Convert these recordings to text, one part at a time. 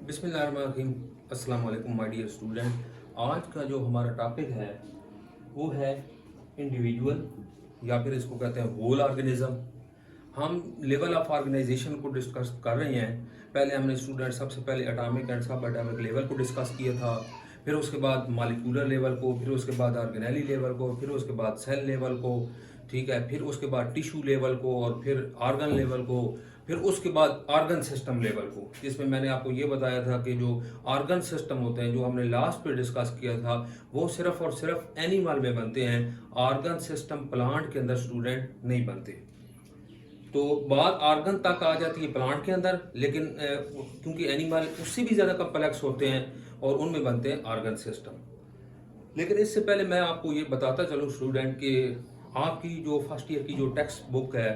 बिस्मिल्लाहिर्रहमानिर्रहीम। अस्सलाम वालेकुम माय डियर स्टूडेंट। आज का जो हमारा टॉपिक है वो है इंडिविजुअल या फिर इसको कहते हैं होल ऑर्गेनिज्म। हम लेवल ऑफ ऑर्गेनाइजेशन को डिस्कस कर रहे हैं। पहले हमने स्टूडेंट सबसे पहले एटॉमिक एंड सब एटॉमिक लेवल को डिस्कस किया था, फिर उसके बाद मॉलिक्यूलर लेवल को, फिर उसके बाद ऑर्गेनेली लेवल को, फिर उसके बाद सेल लेवल को, ठीक है, फिर उसके बाद टिश्यू लेवल को और फिर ऑर्गन लेवल को, फिर उसके बाद ऑर्गन सिस्टम लेवल को। इसमें मैंने आपको ये बताया था कि जो ऑर्गन सिस्टम होते हैं जो हमने लास्ट पे डिस्कस किया था वो सिर्फ और सिर्फ एनिमल में बनते हैं। ऑर्गन सिस्टम प्लांट के अंदर स्टूडेंट नहीं बनते। तो बात ऑर्गन तक आ जाती है प्लांट के अंदर, लेकिन क्योंकि एनिमल उससे भी ज़्यादा कम्प्लेक्स होते हैं और उनमें बनते हैं ऑर्गन सिस्टम। लेकिन इससे पहले मैं आपको ये बताता चलूँ स्टूडेंट कि आपकी जो फर्स्ट ईयर की जो टेक्स्ट बुक है,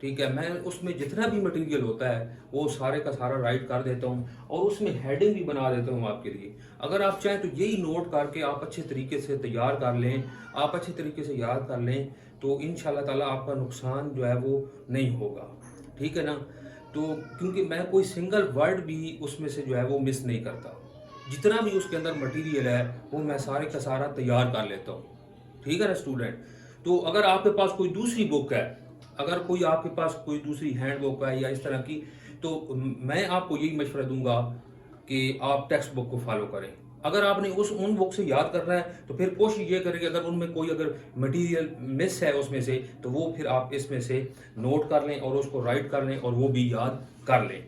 ठीक है, मैं उसमें जितना भी मटेरियल होता है वो सारे का सारा राइट कर देता हूँ और उसमें हेडिंग भी बना देता हूँ आपके लिए। अगर आप चाहें तो यही नोट करके आप अच्छे तरीके से तैयार कर लें, आप अच्छे तरीके से याद कर लें, तो इंशाल्लाह ताला आपका नुकसान जो है वो नहीं होगा, ठीक है ना। तो क्योंकि मैं कोई सिंगल वर्ड भी उसमें से जो है वो मिस नहीं करता, जितना भी उसके अंदर मटेरियल है वो मैं सारे का सारा तैयार कर लेता हूँ, ठीक है ना स्टूडेंट। तो अगर आपके पास कोई दूसरी बुक है, अगर कोई आपके पास कोई दूसरी हैंड बुक है या इस तरह की, तो मैं आपको यही मशवरा दूंगा कि आप टेक्स्ट बुक को फॉलो करें। अगर आपने उन बुक से याद करना है तो फिर कोशिश ये करें कि अगर उनमें कोई अगर मटेरियल मिस है उसमें से, तो वो फिर आप इसमें से नोट कर लें और उसको राइट कर लें और वो भी याद कर लें।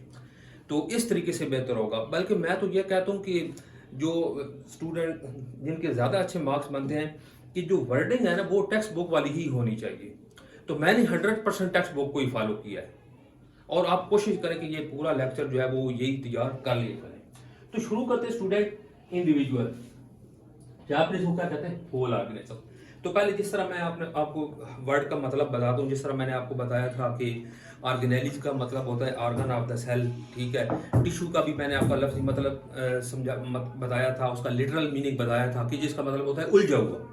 तो इस तरीके से बेहतर होगा। बल्कि मैं तो ये कहता हूँ कि जो स्टूडेंट जिनके ज़्यादा अच्छे मार्क्स बनते हैं कि जो वर्डिंग है ना वो टेक्स्ट बुक वाली ही होनी चाहिए। तो मैंने 100% टेक्स्ट बुक को ही फॉलो किया है और आप कोशिश करें कि ये पूरा लेक्चर जो है वो यही तैयार कर लिए करें। तो शुरू करते हैं स्टूडेंट इंडिविजुअल, या फिर इसको क्या कहते हैं होल ऑर्गेनिज्म। तो पहले जिस तरह मैं आपको वर्ड का मतलब बता दूं, जिस तरह मैंने आपको बताया था कि ऑर्गेनेलिज का मतलब होता है ऑर्गन ऑफ द सेल, ठीक है। टिश्यू का भी मैंने आपका लफ्ज़ी मतलब बताया था, उसका लिटरल मीनिंग बताया था कि जिसका मतलब होता है उलझा हुआ,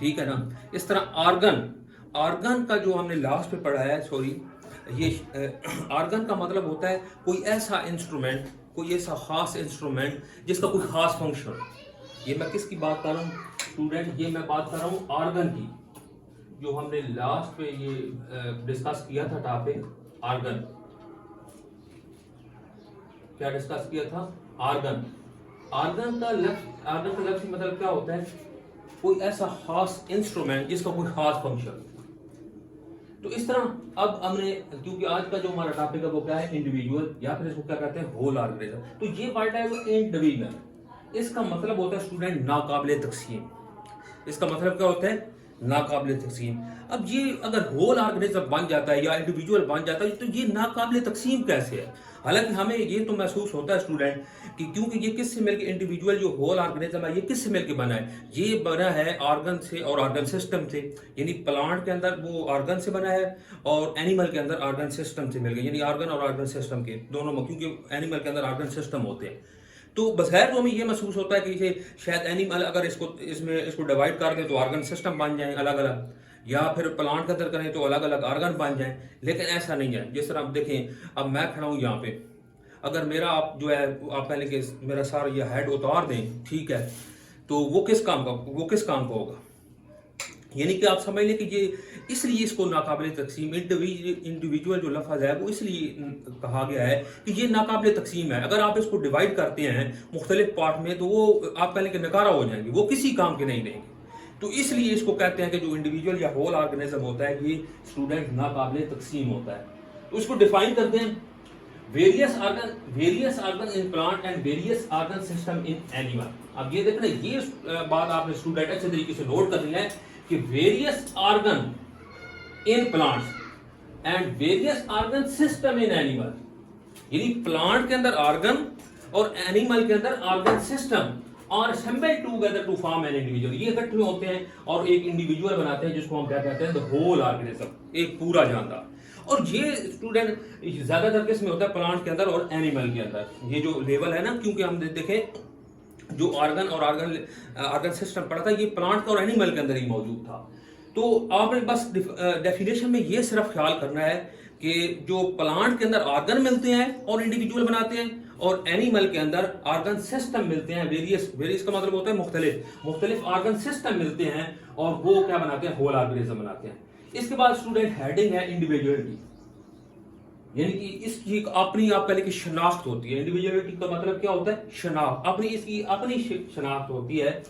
ठीक है ना। इस तरह ऑर्गन, ऑर्गन का जो हमने लास्ट पे पढ़ा है, सॉरी, ये ऑर्गन का मतलब होता है कोई ऐसा इंस्ट्रूमेंट, कोई ऐसा खास इंस्ट्रूमेंट जिसका कोई खास फंक्शन। ये मैं किसकी बात कर रहा हूँ स्टूडेंट, ये मैं बात कर रहा हूँ ऑर्गन की, जो हमने लास्ट पे ये डिस्कस किया था टॉपिक ऑर्गन। क्या डिस्कस किया था? ऑर्गन। ऑर्गन का लफ्ज़ मतलब क्या होता है? कोई ऐसा खास इंस्ट्रूमेंट जिसका कोई खास फंक्शन। तो इस तरह अब हमने, क्योंकि आज का जो हमारा टॉपिक है वो क्या है इंडिविजुअल, या फिर इसको क्या कहते हैं होल ऑर्गेनिज्म। तो ये वर्ड है वो इंडिविजुअल, इसका मतलब होता है स्टूडेंट नाकाबिले तकसीम। इसका मतलब क्या होता है? नाकाबिले तकसीम। अब ये अगर होल ऑर्गेनिज्म बन जाता है या इंडिविजुअल बन जाता है तो ये नाकाबिले तकसीम कैसे है? हालांकि हमें ये तो महसूस होता है स्टूडेंट कि क्योंकि ये किससे मिलकर इंडिविजुअल जो होल ऑर्गेनिज्म है ये किससे मिलकर बना है? ये बना है ऑर्गन से और ऑर्गन सिस्टम से। यानी प्लांट के अंदर वो ऑर्गन से बना है और एनिमल के अंदर ऑर्गन सिस्टम से मिल गया, यानी ऑर्गन और ऑर्गन सिस्टम के दोनों में, क्योंकि एनिमल के अंदर ऑर्गन सिस्टम होते हैं। तो बज़ाहिर तो हमें ये महसूस होता है कि ये शायद एनिमल अगर इसको डिवाइड कर दें तो ऑर्गन सिस्टम बन जाए अलग अलग, या फिर प्लांट के अंदर करें तो अलग अलग ऑर्गन बन जाए, लेकिन ऐसा नहीं है। जिस तरह आप देखें, अब मैं खड़ा हूँ यहाँ पे, अगर मेरा आप जो है आप पहले के मेरा सारा ये हेड उतार दें, ठीक है, तो वो किस काम का होगा? यानी कि आप समझ लें कि ये इसलिए इसको नाकाबिले तकसीम इंडिविजुअल जो लफ्ज़ है वो इसलिए कहा गया है कि ये नाकाबिले तकसीम है। अगर आप इसको डिवाइड करते हैं मुख्तलिफ पार्ट में तो वो आप पहले के नकारा हो जाएंगे, वो किसी काम के नहीं रहेंगे। तो इसलिए इसको कहते हैं कि जो इंडिविजुअल या होल ऑर्गेनिज्म होता है ये स्टूडेंट नाकाबिले तकसीम होता है। तो इसको डिफाइन करते हैं, various organ in plant and various organ system in animal. अब ये देखना, ये बात आपने स्टूडेंट अच्छे तरीके से नोट करनी है कि various organ in plants and various organ system in animal, यानी प्लांट के अंदर ऑर्गन और एनिमल के अंदर ऑर्गन सिस्टम और assemble together to form an individual. ये इकट्ठे होते हैं और एक इंडिविजुअल बनाते हैं जिसको हम क्या कहते हैं द होल ऑर्गेनिज्म, एक पूरा जानदार। और ये स्टूडेंट ज्यादातर किस में होता है? प्लांट के अंदर और एनिमल के अंदर। ये जो लेवल है ना, क्योंकि हम देखें जो ऑर्गन और ऑर्गन सिस्टम पढ़ा था ये प्लांट का और एनिमल के अंदर ही मौजूद था। तो आपने बस डेफिनेशन में ये सिर्फ ख्याल करना है कि जो प्लांट के अंदर ऑर्गन मिलते हैं और इंडिविजुअल बनाते हैं, और एनिमल के अंदर ऑर्गन सिस्टम मिलते हैं, वेरियस का मतलब होता है मुख्तलिफ ऑर्गन सिस्टम मिलते हैं और वो क्या बनाते हैं, होल ऑर्गेनिज्म बनाते हैं। इसके बाद स्टूडेंट हेडिंग है इंडिविजुअलिटी, यानी कि इसकी अपनी आप पहले की शनाख्त होती है। इंडिविजुअलिटी का मतलब क्या होता है, शनाख्त, इसकी अपनी शनाख्त होती है।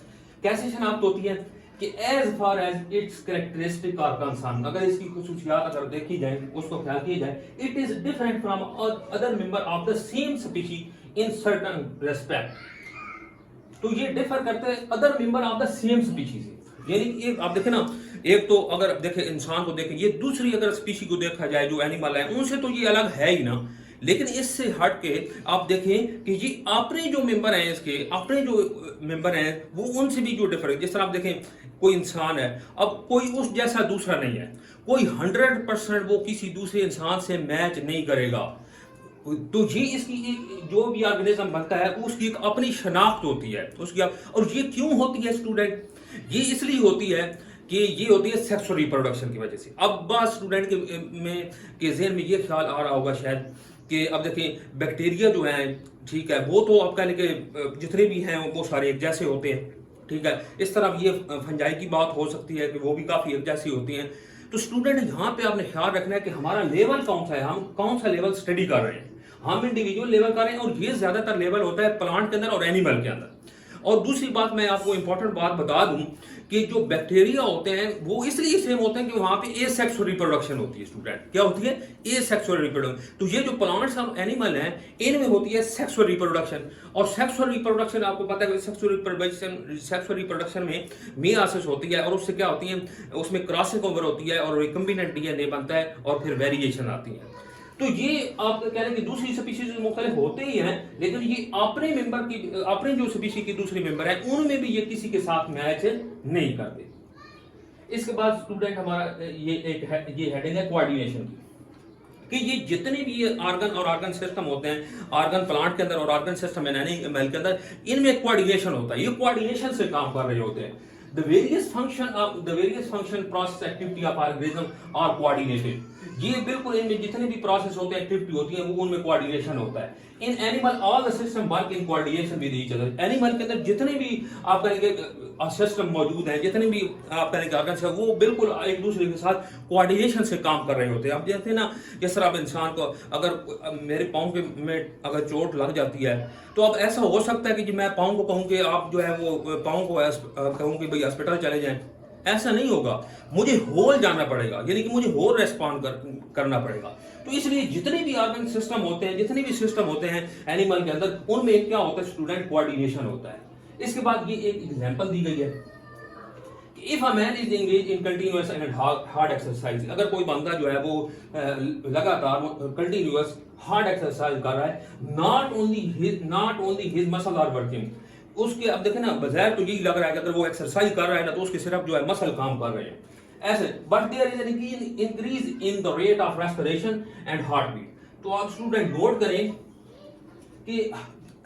कैसे शनाख्त होती है कि as far as it's characteristic are concern, अगर इसकी खुसूसियात अगर देखी जाए, उसको ख्याल किया जाए, it is different from other member of the same species in certain respect. तो ये डिफर करते हैं other member of the same species से। यानी कि आप देखें ना, एक तो अगर देखें इंसान को देखें, ये दूसरी अगर स्पीशी को देखा जाए जो एनिमल है उनसे तो ये अलग है ही ना, लेकिन इससे हट के आप देखें कि ये अपने जो मेंबर हैं, इसके अपने जो मेंबर हैं वो उनसे भी जो डिफरेंट, जिस तरह आप देखें कोई इंसान है, अब कोई उस जैसा दूसरा नहीं है, कोई 100% वो किसी दूसरे इंसान से मैच नहीं करेगा। तो ये इसकी जो भी ऑर्गेनिज्म बनता है उसकी एक अपनी शनाख्त होती है उसकी। और ये क्यों होती है स्टूडेंट, ये इसलिए होती है कि ये होती है सेक्सुअल रिप्रोडक्शन की वजह से। अब बात स्टूडेंट के ज़हन में ये ख्याल आ रहा होगा शायद कि अब देखें बैक्टीरिया जो हैं, ठीक है, वो तो आप कह लें कि जितने भी हैं वो सारे एक जैसे होते हैं, ठीक है। इस तरह ये फंजाई की बात हो सकती है कि वो भी काफ़ी एक जैसी होती हैं। तो स्टूडेंट यहाँ पे आपने ख्याल रखना है कि हमारा लेवल कौन सा है, हम कौन सा लेवल स्टडी कर रहे हैं। हम इंडिविजुअल लेवल कर रहे हैं और ये ज्यादातर लेवल होता है प्लांट के अंदर और एनिमल के अंदर। और दूसरी बात मैं आपको इंपॉर्टेंट बात बता दूं कि जो बैक्टीरिया होते हैं वो इसलिए सेम होते हैं कि वहां पे एसेक्सुअल रिप्रोडक्शन होती है। स्टूडेंट क्या होती है, एसेक्सुअल रिप्रोडक्शन। तो ये जो प्लांट्स और एनिमल हैं इनमें होती है सेक्सुअल रिप्रोडक्शन। और सेक्सुअल रिप्रोडक्शन आपको पता है, सेक्सुअल रिप्रोडक्शन में मियोसिस होती है और उससे क्या होती है, उसमें क्रॉसिंग ओवर होती है और रिकम्बिनेंट डीएनए बनता है और फिर वेरिएशन आती है। तो ये आप कह रहे हैं कि दूसरी स्पीशीज मुख्तलिफ होते ही हैं, लेकिन ये अपने मेंबर की, अपने जो स्पीशीज की दूसरे मेंबर हैं उनमें भी ये किसी के साथ मैच नहीं करते। इसके बाद स्टूडेंट हमारा ये हेडिंग है कोऑर्डिनेशन की, कि ये जितने भी ये ऑर्गन और ऑर्गन सिस्टम होते हैं, ऑर्गन प्लांट के अंदर और ऑर्गन सिस्टम एनिमल के अंदर, इनमें कोऑर्डिनेशन होता है। ये कोऑर्डिनेशन से काम कर रहे होते हैं। The various function process activity of organism are coordinated. ये बिल्कुल इनमें जितने भी प्रोसेस होते हैं, एक्टिविटी होती है, वो उनमें कोऑर्डिनेशन होता है। In animal all the system work in coordination with each other. Animal के अंदर जितने भी आप कहेंगे सिस्टम मौजूद हैं, जितने भी आप कहेंगे ऑर्गन्स हैं, वो बिल्कुल एक दूसरे के साथ कोऑर्डिनेशन से काम कर रहे होते हैं। आप जानते हैं ना, जिस तरह आप इंसान को अगर मेरे पाँव में अगर चोट लग जाती है तो अब ऐसा हो सकता है कि मैं पाँव को कहूँ कि आप जो है वो पाँव को कहूँ कि भाई हॉस्पिटल चले जाएं, ऐसा नहीं होगा। मुझे होल जाना पड़ेगा, यानी कि मुझे होल रेस्पॉन्ड करना पड़ेगा। तो इसलिए जितने भी ऑर्गन सिस्टम होते हैं, जितने भी सिस्टम होते हैं एनिमल के अंदर, उनमें क्या होता है स्टूडेंट, कोऑर्डिनेशन होता है। इसके बाद ये एक एग्जांपल दी गई है कि if a man is engage in continuous and hard exercise, अगर कोई बंदा जो है वो लगातार कंटिन्यूअस हार्ड एक्सरसाइज कर रहा है, not only his muscle are working, उसके अब देखें ना, बजाय तो यही लग रहा है कि अगर वो एक्सरसाइज कर रहा है ना तो उसके सिर्फ जो है मसल काम कर रहे हैं ऐसे, but there is an increase in the rate of respiration and heart beat. तो आप स्टूडेंट नोट करें कि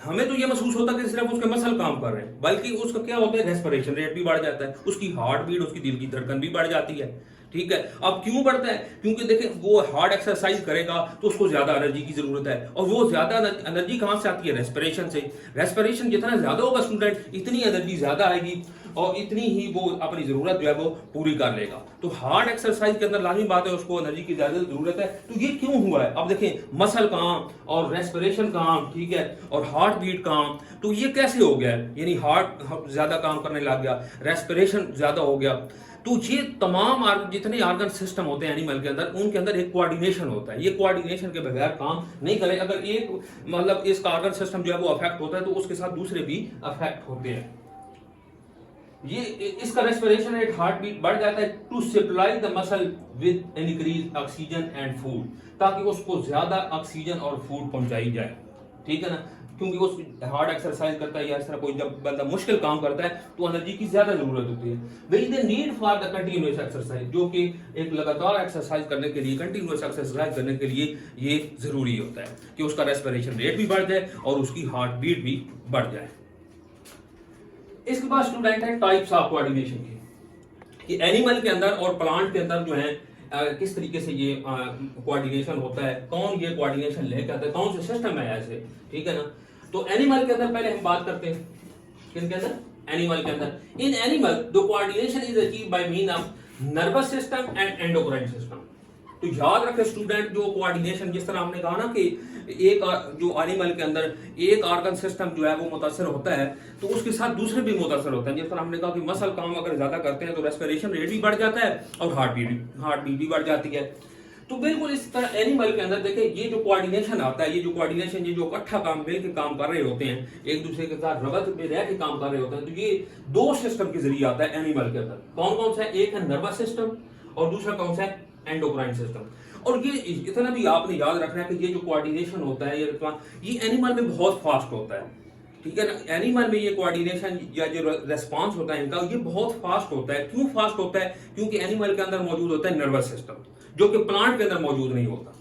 हमें तो ये महसूस होता है कि सिर्फ उसके मसल काम कर रहे हैं, बल्कि उसका क्या होता है, रेस्पिरेशन रेट भी बढ़ जाता है, उसकी हार्ट बीट, उसकी दिल की धड़कन भी बढ़ जाती है। ठीक है, अब क्यों बढ़ता है, क्योंकि देखें वो हार्ड एक्सरसाइज करेगा तो उसको ज्यादा एनर्जी की जरूरत है, और वो ज्यादा एनर्जी कहां से आती है, रेस्पिरेशन से। रेस्पिरेशन जितना ज्यादा होगा स्टूडेंट, इतनी एनर्जी ज्यादा आएगी और इतनी ही वो अपनी जरूरत जो है वो पूरी कर लेगा। तो हार्ड एक्सरसाइज के अंदर लाजमी बात है उसको एनर्जी की ज्यादा जरूरत है। तो ये क्यों हुआ है, अब देखें मसल काम और रेस्पिरेशन काम, ठीक है, और हार्ट बीट काम, तो ये कैसे हो गया, यानी हार्ट ज्यादा काम करने लग गया, रेस्पिरेशन ज्यादा हो गया। तो ये तमाम जितने ऑर्गन सिस्टम होते हैं एनिमल के अंदर, उनके अंदर एक कोऑर्डिनेशन होता है। ये कोऑर्डिनेशन के बगैर काम नहीं करे। अगर एक मतलब इसका ऑर्गन सिस्टम जो है वो अफेक्ट होता है तो उसके साथ दूसरे भी अफेक्ट होते हैं। ये इसका रेस्पिरेशन रेट, हार्ट बीट बढ़ जाता है to supply the muscle with increase oxygen and food, ताकि उसको ज्यादा ऑक्सीजन और फूड पहुंचाई जाए। ठीक है ना, क्योंकि उस हार्ड एक्सरसाइज करता है या इस तरह कोई जब बंदा मुश्किल काम करता है तो एनर्जी की ज्यादा जरूरत होती है। There is the need for the continuous exercise, जो कि एक लगातार एक्सरसाइज करने के लिए, कंटीन्यूअस एक्सरसाइज करने के लिए ये जरूरी होता है कि उसका रेस्पिरेशन रेट भी बढ़ जाए और उसकी हार्ट बीट भी बढ़ जाए। इसके बाद स्टूडेंट है टाइप्स ऑफ कोऑर्डिनेशन की, कि एनिमल के अंदर और प्लांट के अंदर जो है किस तरीके से ये कोऑर्डिनेशन होता है, कौन ये कोऑर्डिनेशन लेके आता है, कौन से सिस्टम है ऐसे, ठीक है ना। तो एनिमल के अंदर पहले हम बात करते हैं, किसके अंदर, एनिमल के अंदर। In animal the coordination is achieve by mean of nervous system and endocrine system. तो याद रखें स्टूडेंट, जो कोऑर्डिनेशन, जिस तरह हमने कहा ना कि एक जो एनिमल के अंदर एक ऑर्गन सिस्टम जो है वो मुतासर होता है, तो उसके साथ दूसरे भी मुतासर होते हैं। जिस तरह हमने कहा कि मसल काम अगर ज्यादा करते हैं तो रेस्पिरेशन रेट भी बढ़ जाता है और हार्ट बीट भी बढ़ जाती है। तो बिल्कुल इस तरह एनिमल के अंदर देखिए ये जो कोऑर्डिनेशन आता है, ये जो कोऑर्डिनेशन, ये जो इकट्ठा काम मिल के काम कर रहे होते हैं, एक दूसरे के साथ रबत में रह के काम कर रहे होते हैं, तो ये दो सिस्टम के जरिए आता है एनिमल के अंदर। कौन कौन सा है, एक है नर्वस सिस्टम और दूसरा कौन सा है, एंडोक्राइन सिस्टम। और ये इतना भी आपने याद रखना है कि ये जो कोऑर्डिनेशन होता है ये एनिमल में बहुत फास्ट होता है, ठीक है ना। एनिमल में ये कोऑर्डिनेशन या जो रेस्पॉन्स होता है इनका, ये बहुत फास्ट होता है। क्यों फास्ट होता है, क्योंकि एनिमल के अंदर मौजूद होता है नर्वस सिस्टम, जो कि प्लांट के अंदर मौजूद नहीं होता।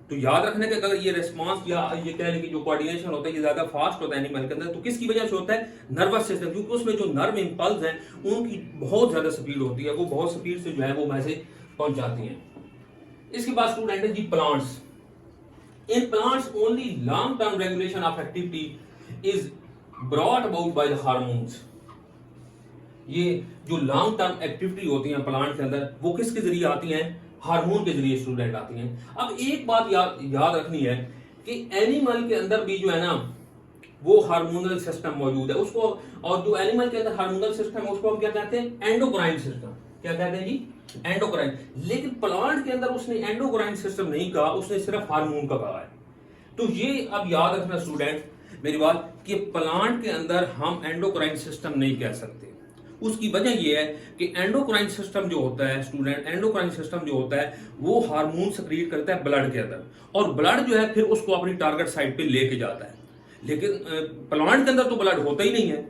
तो याद रखने के अगर ये रेस्पॉन्स या ये कह लें कि जो कोऑर्डिनेशन होता है ये ज्यादा फास्ट होता है एनिमल के अंदर, तो किसकी वजह से होता है, नर्वस सिस्टम, क्योंकि उसमें जो नर्व इंपल्स हैं उनकी बहुत ज्यादा स्पीड होती है, वो बहुत स्पीड से जो है वो मैसेज पहुंचाती हैं। इसके बाद स्टूडेंट है जी plants. In plants only long term regulation of activity is brought about by the hormones. ये जो लॉन्ग टर्म एक्टिविटी होती है प्लांट के अंदर, वो किसके जरिए आती हैं, हार्मोन के जरिए स्टूडेंट आती हैं। अब एक बात याद रखनी है कि एनिमल के अंदर भी जो है ना वो हार्मोनल सिस्टम मौजूद है उसको, और जो एनिमल के अंदर हार्मोनल सिस्टम है उसको हम क्या कहते हैं, एंडोक्राइन सिस्टम। क्या कहते हैं जी, एंडोक्राइन। लेकिन प्लांट के अंदर उसने एंडोक्राइन सिस्टम नहीं कहा, उसने सिर्फ हार्मोन का कहा है। तो ये अब याद रखना स्टूडेंट मेरी बात, कि प्लांट के अंदर हम एंडोक्राइन सिस्टम नहीं कह सकते। उसकी वजह यह है कि एंडोक्राइन सिस्टम जो होता है स्टूडेंट, एंडोक्राइन सिस्टम जो होता है वो हार्मोन सक्रिएट करता है ब्लड के अंदर, और ब्लड जो है फिर उसको अपनी टारगेट साइट पे लेके जाता है। लेकिन प्लांट के अंदर तो ब्लड होता ही नहीं है,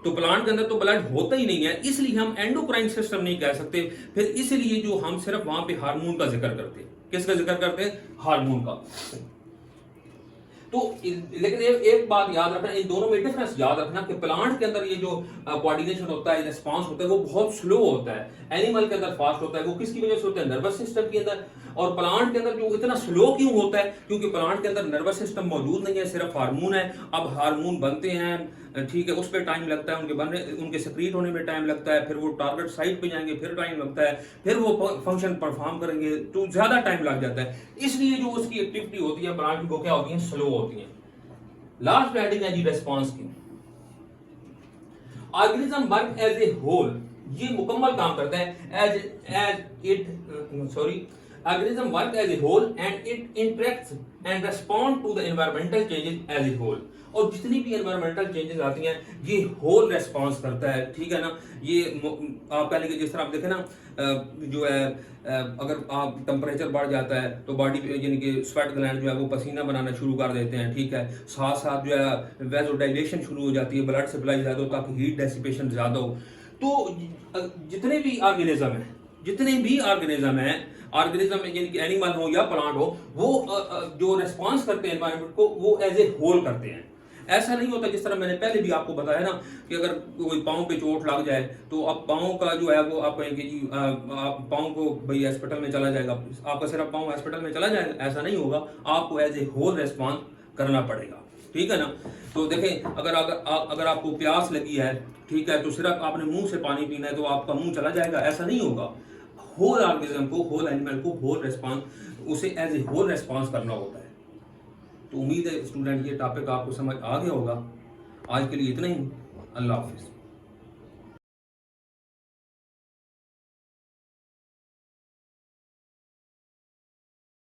तो प्लांट के अंदर तो ब्लड होता ही नहीं है, इसलिए हम एंडोक्राइन सिस्टम नहीं कह सकते। फिर इसलिए जो हम सिर्फ वहां पे हार्मोन का जिक्र करते हैं, किसका जिक्र करते हैं, हार्मोन का। तो लेकिन एक बात याद रखना, इन दोनों में डिफरेंस याद रखना कि प्लांट के अंदर ये जो कोऑर्डिनेशन होता है, रिस्पांस होता है, वो बहुत स्लो होता है। एनिमल के अंदर फास्ट होता है। वो किसकी वजह से होता है, नर्वस सिस्टम के अंदर। और प्लांट के अंदर जो इतना स्लो क्यों होता है, क्योंकि प्लांट के अंदर नर्वस सिस्टम मौजूद नहीं है, सिर्फ हार्मोन है। अब हार्मोन बनते हैं, ठीक है, उस पर टाइम लगता है, उनके सक्रिएट होने में टाइम लगता है, फिर वो टारगेट साइट पे जाएंगे, फिर टाइम लगता है, फिर वो फंक्शन परफॉर्म करेंगे, तो ज्यादा टाइम लग जाता है। इसलिए जो उसकी एक्टिविटी होती है प्लांट की, वो क्या होती है, स्लो होती है। लास्ट हेडिंग है जी रेस्पॉन्स की। Organism work as a whole, ये मुकम्मल काम करता है organism work as a whole and it interacts and respond to the environmental changes as a whole। और जितनी भी एनवायरमेंटल चेंजेस आती हैं ये होल रेस्पॉन्स करता है, ठीक है ना। ये आप कह लेंगे, जिस तरह आप देखें ना, जो है अगर आप टेम्परेचर बढ़ जाता है तो बॉडी यानी कि स्वेट ग्लैंड जो है वो पसीना बनाना शुरू कर देते हैं, ठीक है। साथ साथ जो है वेज़ोडाइलेशन शुरू हो जाती है, ब्लड सप्लाई ज़्यादा हो ताकि हीट डेसिपेशन ज़्यादा हो। तो जितने भी ऑर्गेनिज्म हैं, ऑर्गेनिज्म यानी कि एनिमल हो या प्लांट हो, वो जो रेस्पॉन्स करते हैं एनवायरनमेंट को, वो एज ए होल करते हैं। ऐसा नहीं होता, जिस तरह मैंने पहले भी आपको बताया ना कि अगर कोई पाँव पे चोट लग जाए तो अब पाँव का जो है वो आप कहेंगे जी आप पाँव को भाई हॉस्पिटल में चला जाएगा, आपका सिर्फ पाँव हॉस्पिटल में चला जाएगा, ऐसा नहीं होगा। आपको एज ए होल रेस्पॉन्स करना पड़ेगा, ठीक है ना। तो देखें, अगर आपको प्यास लगी है, ठीक है, तो सिर्फ आपने मुंह से पानी पीना है तो आपका मुंह चला जाएगा, ऐसा नहीं होगा। होल ऑर्गेनिज्म को, होल एनिमल को होल रेस्पॉन्स, उसे एज ए होल रेस्पॉन्स करना होता है। तो उम्मीद है स्टूडेंट ये टॉपिक आपको समझ आ गया होगा। आज के लिए इतना ही। अल्लाह हाफिज़।